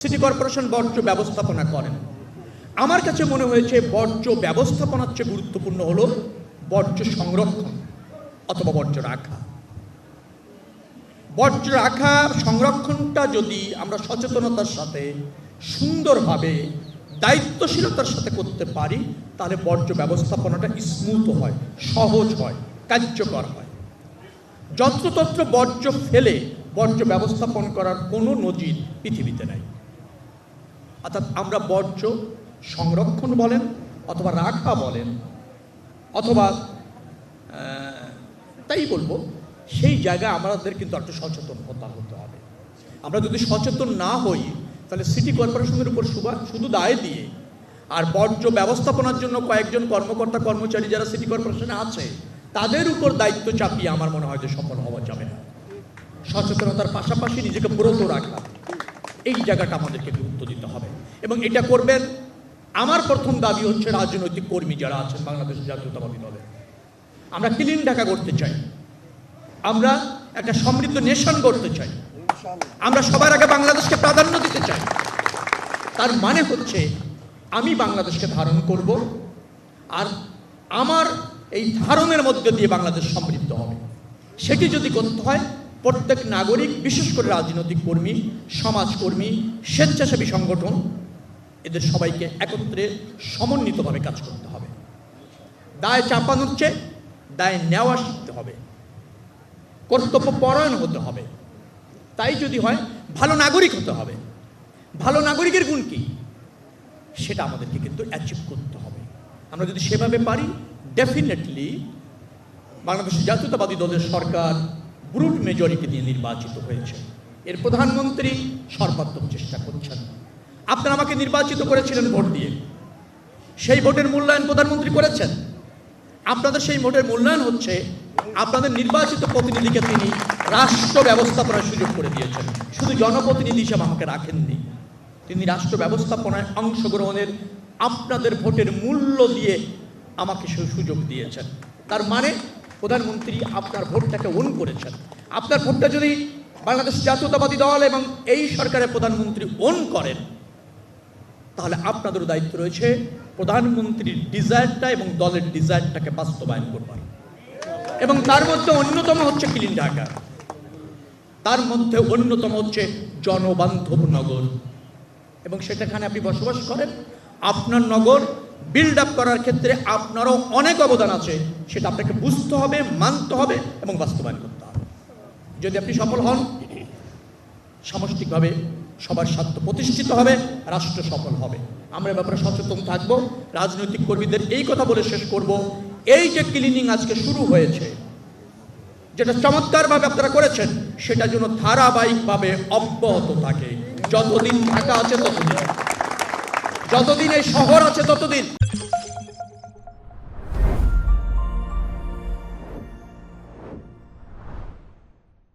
City corporation বর্জ্য ব্যবস্থাপনা করেন। আমার কাছে মনে হয়েছে বর্জ্য ব্যবস্থাপনার চেয়ে গুরুত্বপূর্ণ হলো বর্জ্য সংরক্ষণ অথবা বর্জ্য রাখা। বর্জ্য রাখা সংরক্ষণটা যদি আমরা সচেতনতার সাথে সুন্দরভাবে দায়িত্বশীলতার সাথে করতে পারি তাহলে বর্জ্য ব্যবস্থাপনাটা স্মুথ হয়, সহজ হয়, কার্যকর হয়। যত্রতত্র বর্জ্য ফেলে বর্জ্য ব্যবস্থাপন করার কোনো নজির পৃথিবীতে নাই। অর্থাৎ আমরা বর্জ্য সংরক্ষণ বলেন অথবা রাখা বলেন অথবা তাই বলবো, সেই জায়গায় আমাদের কিন্তু একটু সচেতন হতে হবে। আমরা যদি সচেতন না হই তাহলে সিটি কর্পোরেশনের উপর শুধু দায় দিয়ে আর বর্জ্য ব্যবস্থাপনার জন্য কয়েকজন কর্মকর্তা কর্মচারী যারা সিটি কর্পোরেশনে আছে তাদের উপর দায়িত্ব চাপিয়ে আমার মনে হয় যে সফল হওয়া যাবে না। সচেতনতার পাশাপাশি নিজেকে ব্রত রাখা, এই জায়গাটা আমাদেরকে গুরুত্ব দিতে হবে এবং এটা করবেন। আমার প্রথম দাবি হচ্ছে রাজনৈতিক কর্মী যারা আছেন বাংলাদেশ জাতীয়তাবাদী দলে, আমরা ক্লিন ঢাকা করতে চাই, আমরা একটা সমৃদ্ধ নেশন করতে চাই, আমরা সবার আগে বাংলাদেশকে প্রাধান্য দিতে চাই। তার মানে হচ্ছে আমি বাংলাদেশকে ধারণ করব আর আমার এই ধারণের মধ্যে দিয়ে বাংলাদেশ সমৃদ্ধ হবে। সেটি যদি করতে হয় প্রত্যেক নাগরিক, বিশেষ করে রাজনৈতিক কর্মী, সমাজকর্মী, স্বেচ্ছাসেবী সংগঠন, এদের সবাইকে একত্রে সমন্বিতভাবে কাজ করতে হবে। দায় চাপানোর চেয়ে দায় নেওয়া শিখতে হবে, কর্তব্য পরায়ণ হতে হবে। তাই যদি হয় ভালো নাগরিক হতে হবে। ভালো নাগরিকের গুণ কি সেটা আমাদেরকে কিন্তু অ্যাচিভ করতে হবে। আমরা যদি সেভাবে পারি ডেফিনেটলি বাংলাদেশের জাতীয়তাবাদী দলের সরকার ব্রুট মেজরিটি দিয়ে নির্বাচিত হয়েছে। এর প্রধানমন্ত্রী সর্বাত্মক চেষ্টা করছেন। আপনারা আমাকে নির্বাচিত করেছিলেন ভোট দিয়ে, সেই ভোটের মূল্যায়ন প্রধানমন্ত্রী করেছেন। আপনাদের সেই ভোটের মূল্যায়ন হচ্ছে আপনাদের নির্বাচিত প্রতিনিধিকে তিনি রাষ্ট্র ব্যবস্থাপনার সুযোগ করে দিয়েছেন। শুধু জনপ্রতিনিধি হিসেবে আমাকে রাখেননি, তিনি রাষ্ট্র ব্যবস্থাপনায় অংশগ্রহণের আপনাদের ভোটের মূল্য দিয়ে আমাকে সেই সুযোগ দিয়েছেন। তার মানে প্রধানমন্ত্রী আপনার ভোটটাকে ওন করেছেন। আপনার ভোটটা যদি বাংলাদেশ জাতীয়তাবাদী দল এবং এই সরকারের প্রধানমন্ত্রী ওন করেন তাহলে আপনাদেরও দায়িত্ব রয়েছে প্রধানমন্ত্রীর ডিজায়ারটা এবং দলের ডিজায়ারটাকে বাস্তবায়ন করবার। এবং তার মধ্যে অন্যতম হচ্ছে ক্লিন ঢাকা, তার মধ্যে অন্যতম হচ্ছে জনবান্ধব নগর। এবং সেটাখানে আপনি বসবাস করেন, আপনার নগর বিল্ড আপ করার ক্ষেত্রে আপনারও অনেক অবদান আছে, সেটা আপনাকে বুঝতে হবে, মানতে হবে এবং বাস্তবায়ন করতে হবে। যদি আপনি সফল হন সামষ্টিকভাবে সবার স্বার্থ প্রতিষ্ঠিত হবে, রাষ্ট্র সফল হবে। আমরা ব্যাপারে সচেতন থাকবো। রাজনৈতিক কর্মীদের এই কথা বলে শেষ করব, এই যে ক্লিনিং আজকে শুরু হয়েছে, যেটা চমৎকারভাবে আপনারা করেছেন, সেটা যেন ধারাবাহিকভাবে অব্যাহত থাকে। যতদিন ঢাকা আছে ততদিন, যতদিন এই শহর আছে ততদিন।